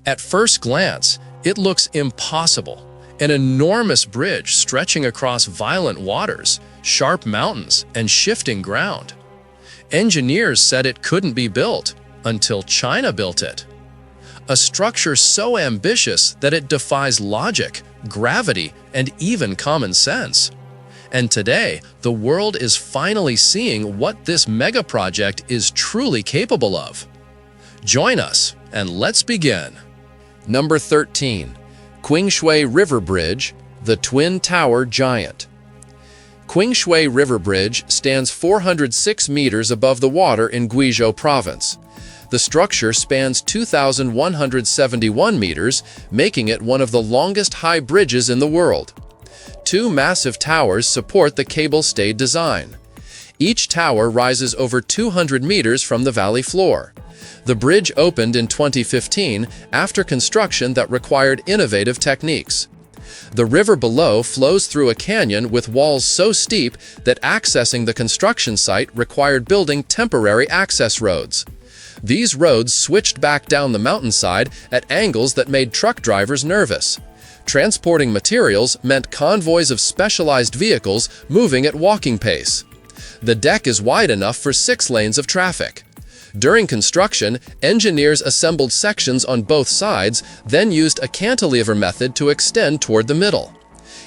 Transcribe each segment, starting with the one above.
At first glance, it looks impossible. An enormous bridge stretching across violent waters, sharp mountains, and shifting ground. Engineers said it couldn't be built until China built it. A structure so ambitious that it defies logic, gravity, and even common sense. And today, the world is finally seeing what this mega project is truly capable of. Join us, and let's begin. Number 13. Qingshui River Bridge, the Twin Tower Giant. Qingshui River Bridge stands 406 meters above the water in Guizhou Province. The structure spans 2,171 meters, making it one of the longest high bridges in the world. Two massive towers support the cable-stayed design. Each tower rises over 200 meters from the valley floor. The bridge opened in 2015 after construction that required innovative techniques. The river below flows through a canyon with walls so steep that accessing the construction site required building temporary access roads. These roads switched back down the mountainside at angles that made truck drivers nervous. Transporting materials meant convoys of specialized vehicles moving at walking pace. The deck is wide enough for 6 lanes of traffic. During construction, engineers assembled sections on both sides, then used a cantilever method to extend toward the middle.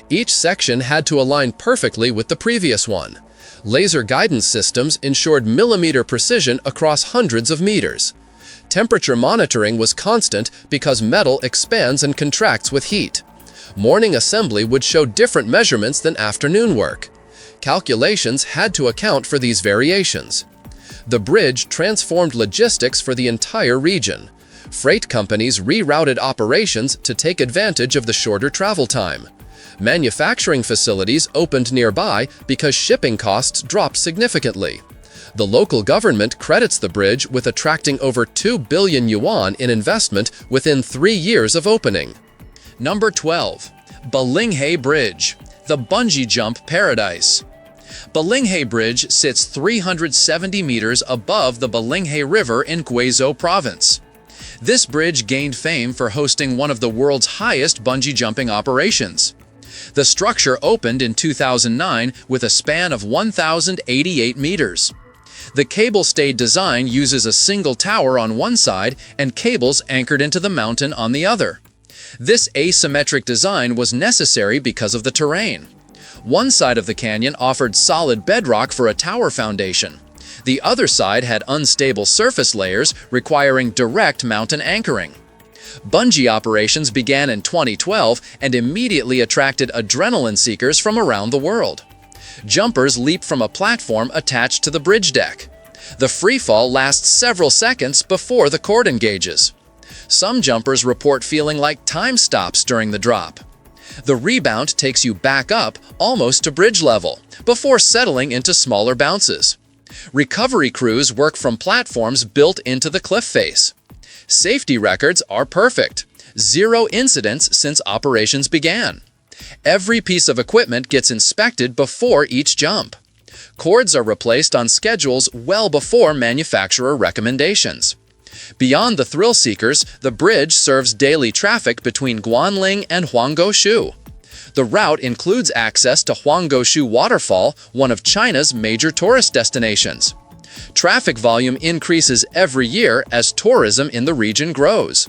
Each section had to align perfectly with the previous one. Laser guidance systems ensured millimeter precision across hundreds of meters. Temperature monitoring was constant because metal expands and contracts with heat. Morning assembly would show different measurements than afternoon work. Calculations had to account for these variations. The bridge transformed logistics for the entire region. Freight companies rerouted operations to take advantage of the shorter travel time. Manufacturing facilities opened nearby because shipping costs dropped significantly. The local government credits the bridge with attracting over 2 billion yuan in investment within 3 years of opening. Number 12. Balinghe Bridge, the bungee jump paradise. Balinghe Bridge sits 370 meters above the Balinghe River in Guizhou Province. This bridge gained fame for hosting one of the world's highest bungee jumping operations. The structure opened in 2009 with a span of 1,088 meters. The cable-stayed design uses a single tower on one side and cables anchored into the mountain on the other. This asymmetric design was necessary because of the terrain. One side of the canyon offered solid bedrock for a tower foundation. The other side had unstable surface layers requiring direct mountain anchoring. Bungee operations began in 2012 and immediately attracted adrenaline seekers from around the world. Jumpers leap from a platform attached to the bridge deck. The freefall lasts several seconds before the cord engages. Some jumpers report feeling like time stops during the drop. The rebound takes you back up almost to bridge level, before settling into smaller bounces. Recovery crews work from platforms built into the cliff face. Safety records are perfect. 0 incidents since operations began. Every piece of equipment gets inspected before each jump. Cords are replaced on schedules well before manufacturer recommendations. Beyond the thrill seekers, the bridge serves daily traffic between Guanling and Huanggoshu. The route includes access to Huanggoshu Waterfall, one of China's major tourist destinations. Traffic volume increases every year as tourism in the region grows.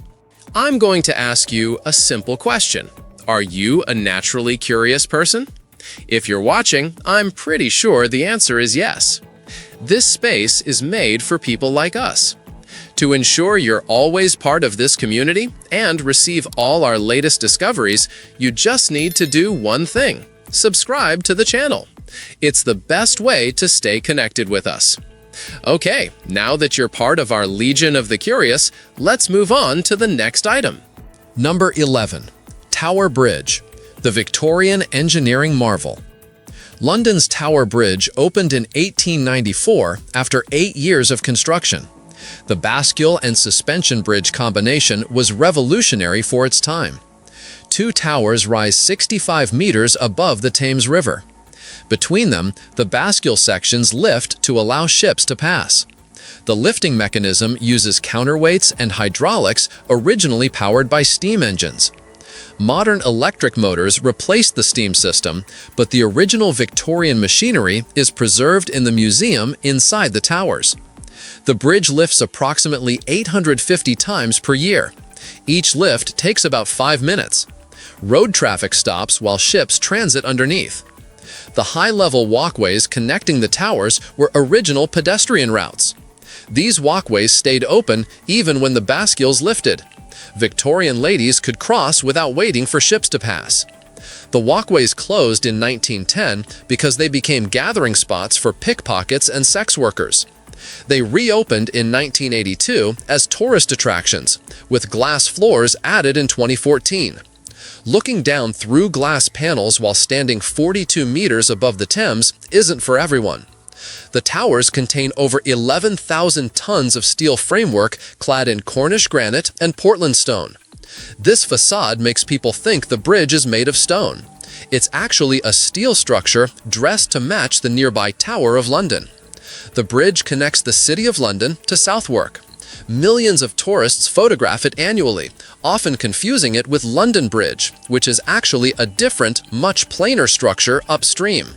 I'm going to ask you a simple question. Are you a naturally curious person? If you're watching, I'm pretty sure the answer is yes. This space is made for people like us. To ensure you're always part of this community and receive all our latest discoveries, you just need to do one thing: subscribe to the channel. It's the best way to stay connected with us. Okay, now that you're part of our Legion of the Curious, let's move on to the next item. Number 11. Tower Bridge, the Victorian engineering marvel. London's Tower Bridge opened in 1894 after 8 years of construction. The bascule and suspension bridge combination was revolutionary for its time. 2 towers rise 65 meters above the Thames River. Between them, the bascule sections lift to allow ships to pass. The lifting mechanism uses counterweights and hydraulics originally powered by steam engines. Modern electric motors replaced the steam system, but the original Victorian machinery is preserved in the museum inside the towers. The bridge lifts approximately 850 times per year. Each lift takes about 5 minutes. Road traffic stops while ships transit underneath. The high-level walkways connecting the towers were original pedestrian routes. These walkways stayed open even when the bascules lifted. Victorian ladies could cross without waiting for ships to pass. The walkways closed in 1910 because they became gathering spots for pickpockets and sex workers. They reopened in 1982 as tourist attractions, with glass floors added in 2014. Looking down through glass panels while standing 42 meters above the Thames isn't for everyone. The towers contain over 11,000 tons of steel framework clad in Cornish granite and Portland stone. This facade makes people think the bridge is made of stone. It's actually a steel structure dressed to match the nearby Tower of London. The bridge connects the City of London to Southwark. Millions of tourists photograph it annually, often confusing it with London Bridge, which is actually a different, much plainer structure upstream.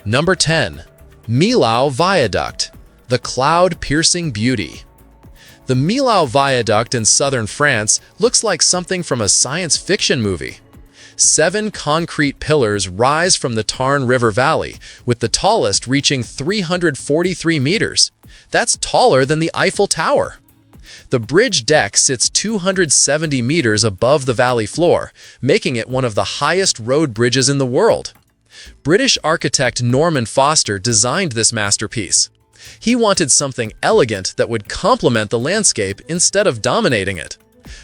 Number 10. Millau Viaduct, the cloud-piercing beauty. The Millau Viaduct in southern France looks like something from a science fiction movie. 7 concrete pillars rise from the Tarn River Valley, with the tallest reaching 343 meters. That's taller than the Eiffel Tower. The bridge deck sits 270 meters above the valley floor, making it one of the highest road bridges in the world. British architect Norman Foster designed this masterpiece. He wanted something elegant that would complement the landscape instead of dominating it.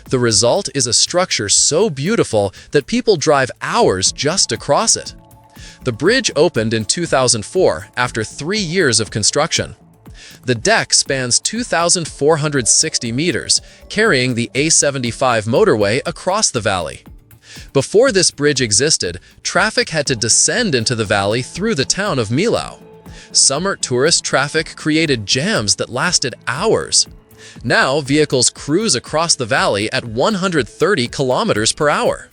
The result is a structure so beautiful that people drive hours just to cross it. The bridge opened in 2004 after 3 years of construction. The deck spans 2,460 meters, carrying the A75 motorway across the valley. Before this bridge existed, traffic had to descend into the valley through the town of Millau. Summer tourist traffic created jams that lasted hours. Now, vehicles cruise across the valley at 130 kilometers per hour.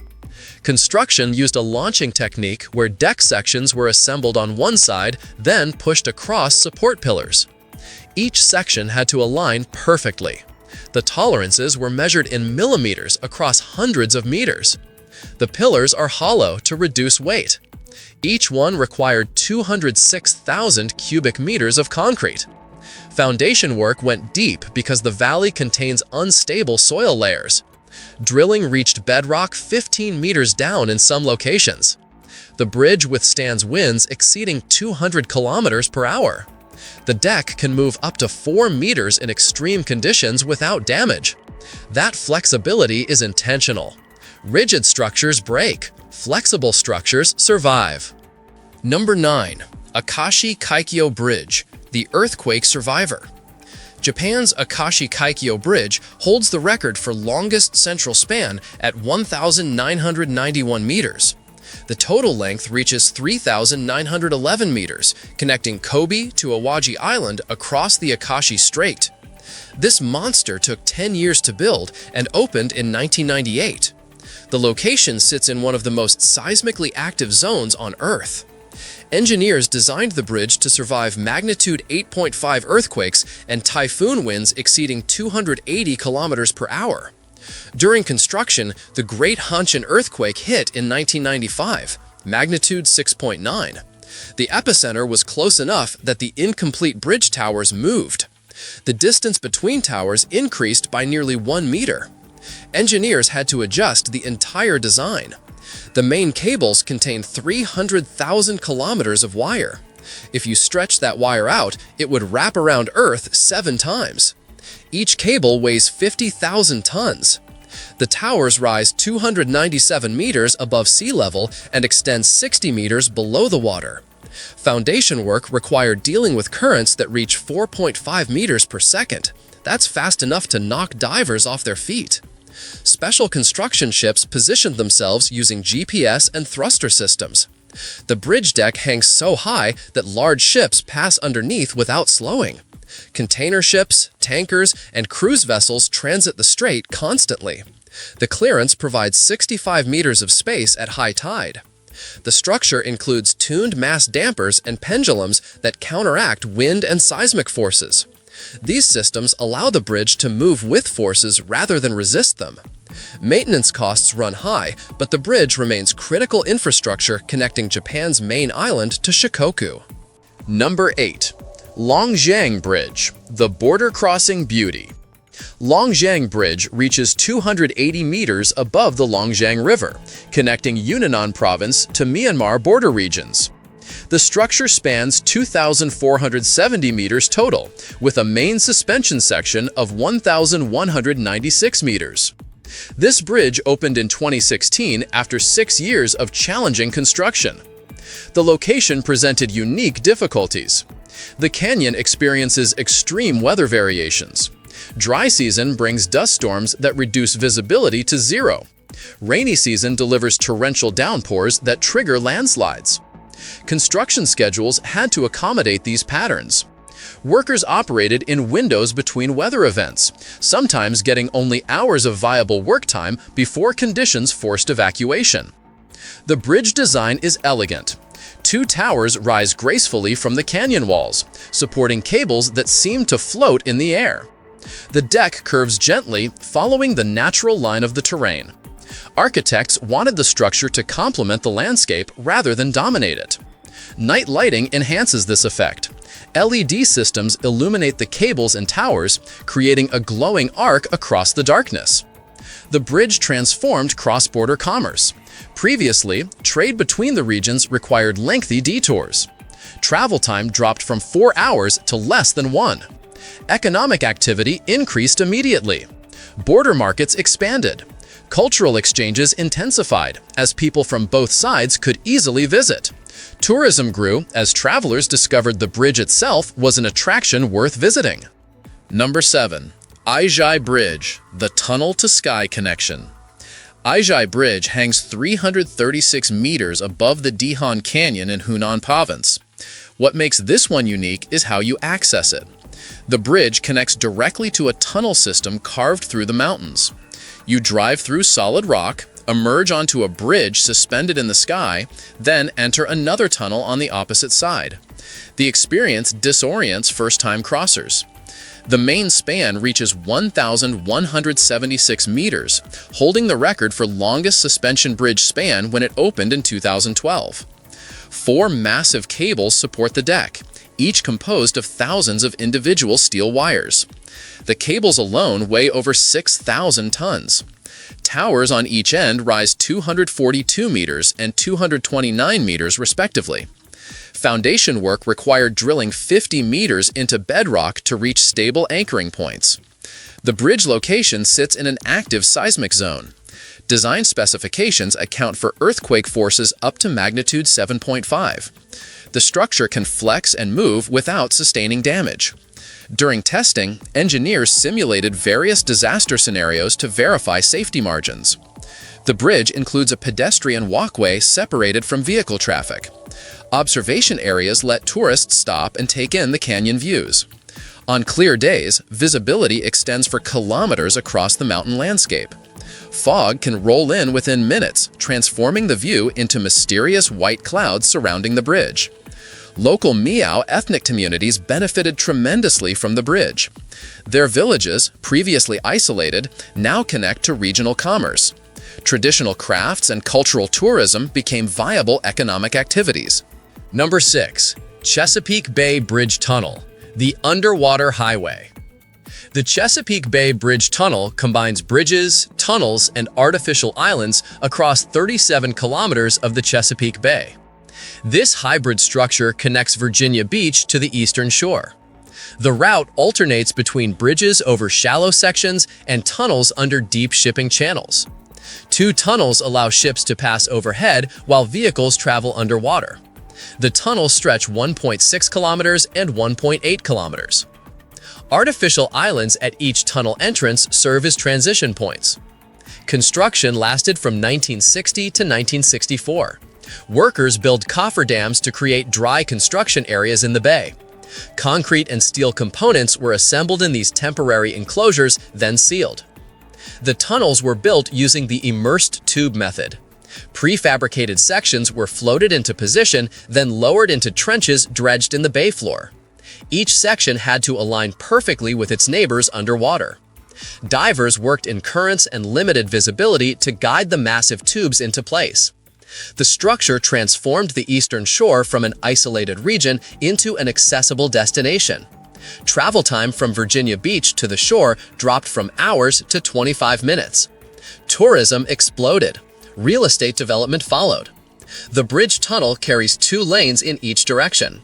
Construction used a launching technique where deck sections were assembled on one side, then pushed across support pillars. Each section had to align perfectly. The tolerances were measured in millimeters across hundreds of meters. The pillars are hollow to reduce weight. Each one required 206,000 cubic meters of concrete. Foundation work went deep because the valley contains unstable soil layers. Drilling reached bedrock 15 meters down in some locations. The bridge withstands winds exceeding 200 kilometers per hour. The deck can move up to 4 meters in extreme conditions without damage. That flexibility is intentional. Rigid structures break. Flexible structures survive. Number 9. Akashi Kaikyo Bridge, the earthquake survivor. Japan's Akashi Kaikyo Bridge holds the record for longest central span at 1,991 meters. The total length reaches 3,911 meters, connecting Kobe to Awaji Island across the Akashi Strait. This monster took 10 years to build and opened in 1998. The location sits in one of the most seismically active zones on Earth. Engineers designed the bridge to survive magnitude 8.5 earthquakes and typhoon winds exceeding 280 kilometers per hour. During construction, the Great Hanshin earthquake hit in 1995, magnitude 6.9. The epicenter was close enough that the incomplete bridge towers moved. The distance between towers increased by nearly 1 meter. Engineers had to adjust the entire design. The main cables contain 300,000 kilometers of wire. If you stretch that wire out, it would wrap around Earth 7 times. Each cable weighs 50,000 tons. The towers rise 297 meters above sea level and extend 60 meters below the water. Foundation work required dealing with currents that reach 4.5 meters per second. That's fast enough to knock divers off their feet. Special construction ships positioned themselves using GPS and thruster systems. The bridge deck hangs so high that large ships pass underneath without slowing. Container ships, tankers, and cruise vessels transit the strait constantly. The clearance provides 65 meters of space at high tide. The structure includes tuned mass dampers and pendulums that counteract wind and seismic forces. These systems allow the bridge to move with forces rather than resist them. Maintenance costs run high, but the bridge remains critical infrastructure connecting Japan's main island to Shikoku. Number 8. Longjiang Bridge, the border crossing beauty. Longjiang Bridge reaches 280 meters above the Longjiang River, connecting Yunnan Province to Myanmar border regions. The structure spans 2,470 meters total, with a main suspension section of 1,196 meters. This bridge opened in 2016 after 6 years of challenging construction. The location presented unique difficulties. The canyon experiences extreme weather variations. Dry season brings dust storms that reduce visibility to zero. Rainy season delivers torrential downpours that trigger landslides. Construction schedules had to accommodate these patterns. Workers operated in windows between weather events, sometimes getting only hours of viable work time before conditions forced evacuation. The bridge design is elegant. 2 towers rise gracefully from the canyon walls, supporting cables that seem to float in the air. The deck curves gently, following the natural line of the terrain. Architects wanted the structure to complement the landscape rather than dominate it. Night lighting enhances this effect. LED systems illuminate the cables and towers, creating a glowing arc across the darkness. The bridge transformed cross-border commerce. Previously, trade between the regions required lengthy detours. Travel time dropped from 4 hours to less than 1. Economic activity increased immediately. Border markets expanded. Cultural exchanges intensified as people from both sides could easily visit. Tourism grew as travelers discovered the bridge itself was an attraction worth visiting. Number 7. Aijai Bridge, the tunnel-to-sky connection. Aijai Bridge hangs 336 meters above the Dihan Canyon in Hunan Province. What makes this one unique is how you access it. The bridge connects directly to a tunnel system carved through the mountains. You drive through solid rock, emerge onto a bridge suspended in the sky, then enter another tunnel on the opposite side. The experience disorients first-time crossers. The main span reaches 1,176 meters, holding the record for longest suspension bridge span when it opened in 2012. 4 massive cables support the deck, each composed of thousands of individual steel wires. The cables alone weigh over 6,000 tons. Towers on each end rise 242 meters and 229 meters respectively. Foundation work required drilling 50 meters into bedrock to reach stable anchoring points. The bridge location sits in an active seismic zone. Design specifications account for earthquake forces up to magnitude 7.5. The structure can flex and move without sustaining damage. During testing, engineers simulated various disaster scenarios to verify safety margins. The bridge includes a pedestrian walkway separated from vehicle traffic. Observation areas let tourists stop and take in the canyon views. On clear days, visibility extends for kilometers across the mountain landscape. Fog can roll in within minutes, transforming the view into mysterious white clouds surrounding the bridge. Local Miao ethnic communities benefited tremendously from the bridge. Their villages, previously isolated, now connect to regional commerce. Traditional crafts and cultural tourism became viable economic activities. Number 6. Chesapeake Bay Bridge Tunnel, the underwater highway. The Chesapeake Bay Bridge Tunnel combines bridges, tunnels, and artificial islands across 37 kilometers of the Chesapeake Bay. This hybrid structure connects Virginia Beach to the eastern shore. The route alternates between bridges over shallow sections and tunnels under deep shipping channels. 2 tunnels allow ships to pass overhead while vehicles travel underwater. The tunnels stretch 1.6 kilometers and 1.8 kilometers. Artificial islands at each tunnel entrance serve as transition points. Construction lasted from 1960 to 1964. Workers built cofferdams to create dry construction areas in the bay. Concrete and steel components were assembled in these temporary enclosures, then sealed. The tunnels were built using the immersed tube method. Prefabricated sections were floated into position, then lowered into trenches dredged in the bay floor. Each section had to align perfectly with its neighbors underwater. Divers worked in currents and limited visibility to guide the massive tubes into place. The structure transformed the eastern shore from an isolated region into an accessible destination. Travel time from Virginia Beach to the shore dropped from hours to 25 minutes. Tourism exploded. Real estate development followed. The bridge tunnel carries 2 lanes in each direction.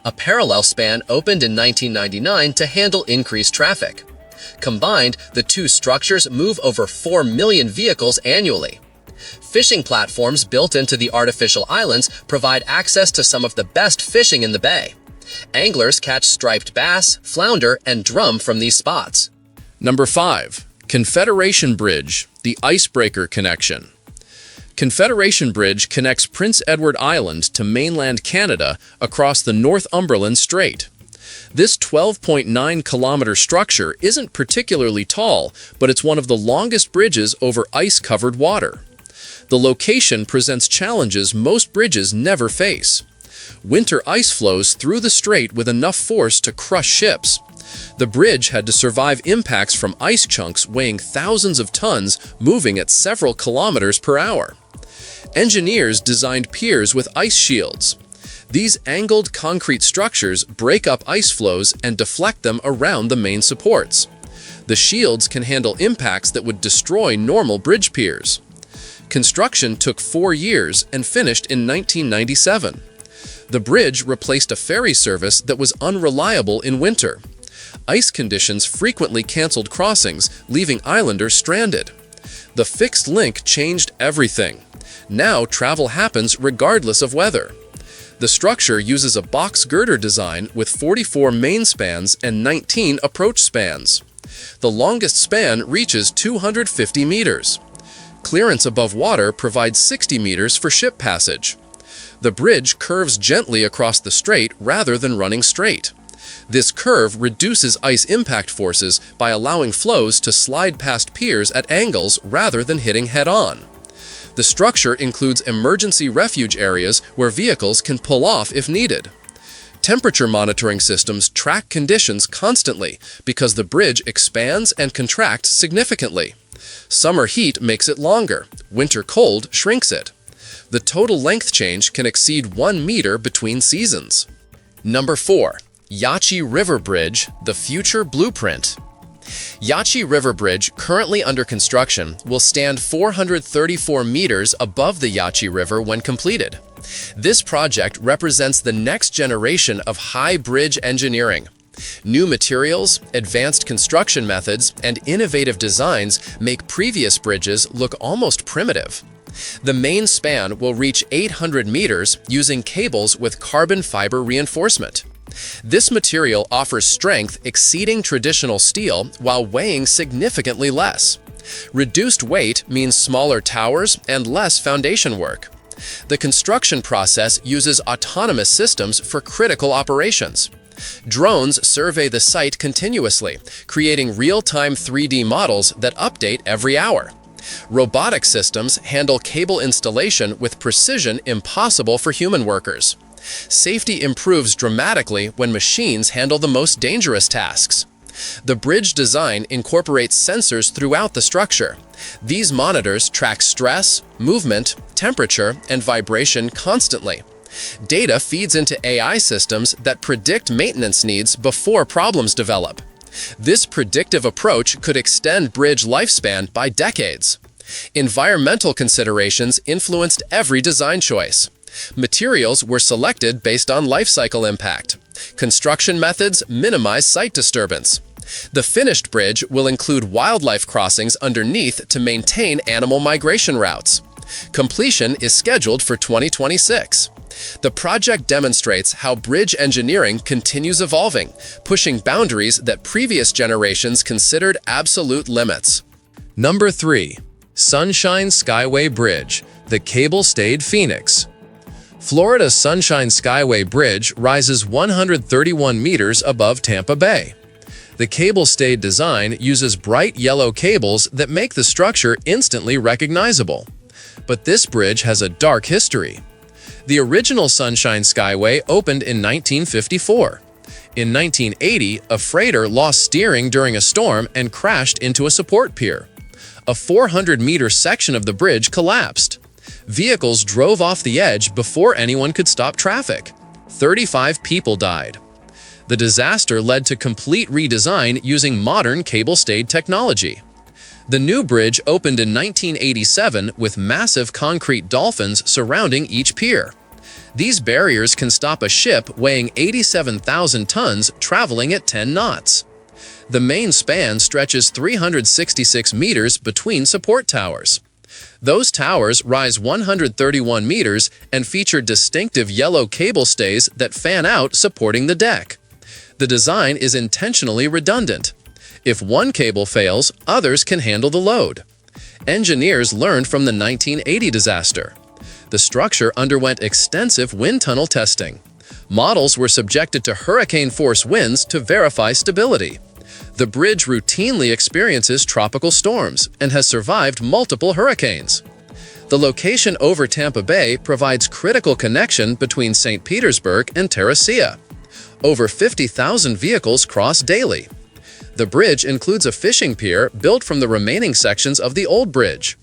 A parallel span opened in 1999 to handle increased traffic. Combined, the 2 structures move over 4 million vehicles annually. Fishing platforms built into the artificial islands provide access to some of the best fishing in the bay. Anglers catch striped bass, flounder, and drum from these spots. Number 5. Confederation Bridge, the icebreaker connection. Confederation Bridge connects Prince Edward Island to mainland Canada across the Northumberland Strait. This 12.9-kilometer structure isn't particularly tall, but it's one of the longest bridges over ice-covered water. The location presents challenges most bridges never face. Winter ice flows through the strait with enough force to crush ships. The bridge had to survive impacts from ice chunks weighing thousands of tons, moving at several kilometers per hour. Engineers designed piers with ice shields. These angled concrete structures break up ice flows and deflect them around the main supports. The shields can handle impacts that would destroy normal bridge piers. Construction took 4 years and finished in 1997. The bridge replaced a ferry service that was unreliable in winter. Ice conditions frequently canceled crossings, leaving islanders stranded. The fixed link changed everything. Now travel happens regardless of weather. The structure uses a box girder design with 44 main spans and 19 approach spans. The longest span reaches 250 meters. Clearance above water provides 60 meters for ship passage. The bridge curves gently across the strait rather than running straight. This curve reduces ice impact forces by allowing flows to slide past piers at angles rather than hitting head-on. The structure includes emergency refuge areas where vehicles can pull off if needed. Temperature monitoring systems track conditions constantly because the bridge expands and contracts significantly. Summer heat makes it longer, winter cold shrinks it. The total length change can exceed 1 meter between seasons. Number 4. Yachi River Bridge, the future blueprint. Yachi River Bridge, currently under construction, will stand 434 meters above the Yachi River when completed. This project represents the next generation of high bridge engineering. New materials, advanced construction methods, and innovative designs make previous bridges look almost primitive. The main span will reach 800 meters using cables with carbon fiber reinforcement. This material offers strength exceeding traditional steel while weighing significantly less. Reduced weight means smaller towers and less foundation work. The construction process uses autonomous systems for critical operations. Drones survey the site continuously, creating real-time 3D models that update every hour. Robotic systems handle cable installation with precision impossible for human workers. Safety improves dramatically when machines handle the most dangerous tasks. The bridge design incorporates sensors throughout the structure. These monitors track stress, movement, temperature, and vibration constantly. Data feeds into AI systems that predict maintenance needs before problems develop. This predictive approach could extend bridge lifespan by decades. Environmental considerations influenced every design choice. Materials were selected based on life cycle impact. Construction methods minimize site disturbance. The finished bridge will include wildlife crossings underneath to maintain animal migration routes. Completion is scheduled for 2026. The project demonstrates how bridge engineering continues evolving, pushing boundaries that previous generations considered absolute limits. Number 3. Sunshine Skyway Bridge, the cable-stayed Phoenix. Florida's Sunshine Skyway Bridge rises 131 meters above Tampa Bay. The cable-stayed design uses bright yellow cables that make the structure instantly recognizable. But this bridge has a dark history. The original Sunshine Skyway opened in 1954. In 1980, a freighter lost steering during a storm and crashed into a support pier. A 400-meter section of the bridge collapsed. Vehicles drove off the edge before anyone could stop traffic. 35 people died. The disaster led to complete redesign using modern cable-stayed technology. The new bridge opened in 1987 with massive concrete dolphins surrounding each pier. These barriers can stop a ship weighing 87,000 tons traveling at 10 knots. The main span stretches 366 meters between support towers. Those towers rise 131 meters and feature distinctive yellow cable stays that fan out supporting the deck. The design is intentionally redundant. If one cable fails, others can handle the load. Engineers learned from the 1980 disaster. The structure underwent extensive wind tunnel testing. Models were subjected to hurricane-force winds to verify stability. The bridge routinely experiences tropical storms and has survived multiple hurricanes. The location over Tampa Bay provides critical connection between St. Petersburg and Terracea. Over 50,000 vehicles cross daily. The bridge includes a fishing pier built from the remaining sections of the old bridge.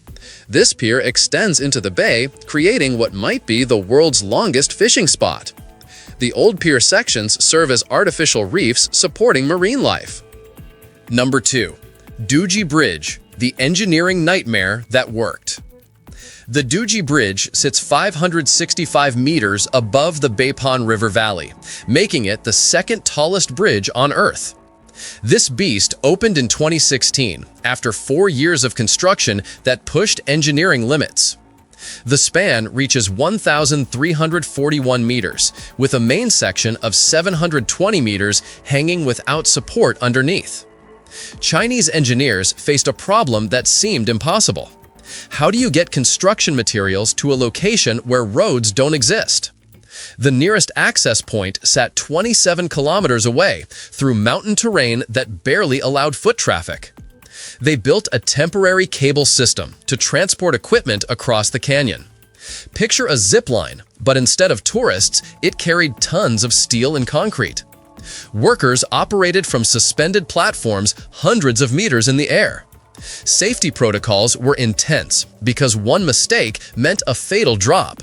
This pier extends into the bay, creating what might be the world's longest fishing spot. The old pier sections serve as artificial reefs supporting marine life. Number 2. Doogie Bridge, the engineering nightmare that worked. The Doogie Bridge sits 565 meters above the Baypon River Valley, making it the second tallest bridge on Earth. This beast opened in 2016 after 4 years of construction that pushed engineering limits. The span reaches 1,341 meters, with a main section of 720 meters hanging without support underneath. Chinese engineers faced a problem that seemed impossible. How do you get construction materials to a location where roads don't exist? The nearest access point sat 27 kilometers away through mountain terrain that barely allowed foot traffic. They built a temporary cable system to transport equipment across the canyon. Picture a zip line, but instead of tourists, it carried tons of steel and concrete. Workers operated from suspended platforms hundreds of meters in the air. Safety protocols were intense because one mistake meant a fatal drop.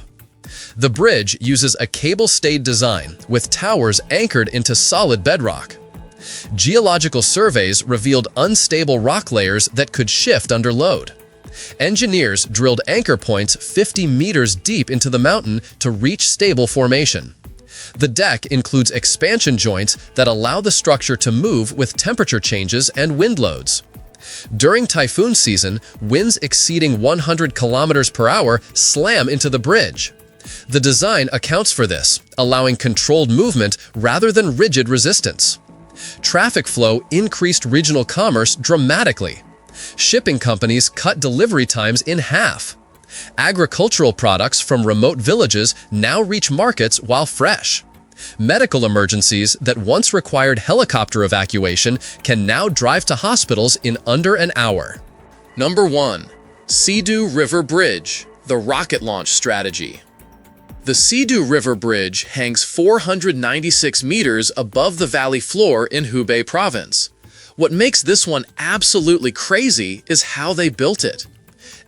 The bridge uses a cable-stayed design with towers anchored into solid bedrock. Geological surveys revealed unstable rock layers that could shift under load. Engineers drilled anchor points 50 meters deep into the mountain to reach stable formation. The deck includes expansion joints that allow the structure to move with temperature changes and wind loads. During typhoon season, winds exceeding 100 kilometers per hour slam into the bridge. The design accounts for this, allowing controlled movement rather than rigid resistance. Traffic flow increased regional commerce dramatically. Shipping companies cut delivery times in half. Agricultural products from remote villages now reach markets while fresh. Medical emergencies that once required helicopter evacuation can now drive to hospitals in under an hour. Number 1. Sea-Doo River Bridge, the rocket launch strategy. The Sea-Doo River Bridge hangs 496 meters above the valley floor in Hubei province. What makes this one absolutely crazy is how they built it.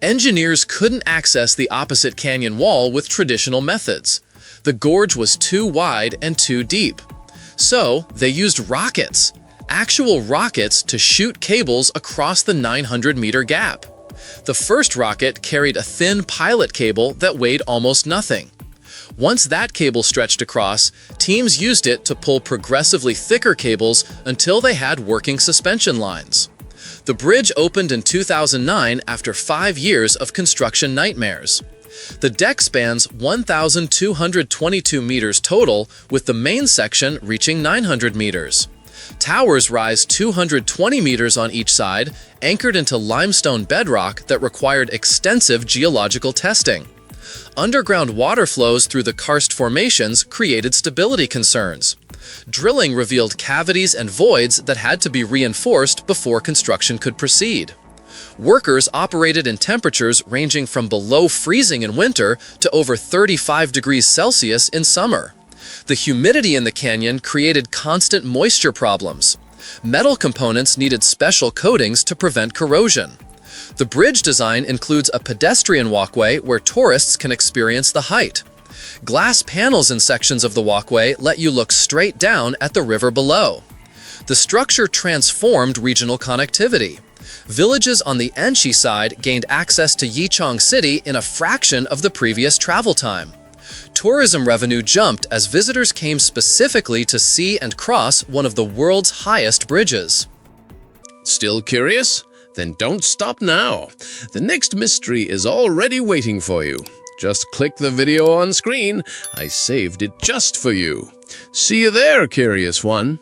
Engineers couldn't access the opposite canyon wall with traditional methods. The gorge was too wide and too deep. So they used rockets, actual rockets, to shoot cables across the 900-meter gap. The first rocket carried a thin pilot cable that weighed almost nothing. Once that cable stretched across, teams used it to pull progressively thicker cables until they had working suspension lines. The bridge opened in 2009 after 5 years of construction nightmares. The deck spans 1,222 meters total, with the main section reaching 900 meters. Towers rise 220 meters on each side, anchored into limestone bedrock that required extensive geological testing. Underground water flows through the karst formations created stability concerns. Drilling revealed cavities and voids that had to be reinforced before construction could proceed. Workers operated in temperatures ranging from below freezing in winter to over 35 degrees Celsius in summer. The humidity in the canyon created constant moisture problems. Metal components needed special coatings to prevent corrosion. The bridge design includes a pedestrian walkway where tourists can experience the height. Glass panels in sections of the walkway let you look straight down at the river below. The structure transformed regional connectivity. Villages on the Enshi side gained access to Yichang City in a fraction of the previous travel time. Tourism revenue jumped as visitors came specifically to see and cross one of the world's highest bridges. Still curious? Then don't stop now. The next mystery is already waiting for you. Just click the video on screen. I saved it just for you. See you there, curious one.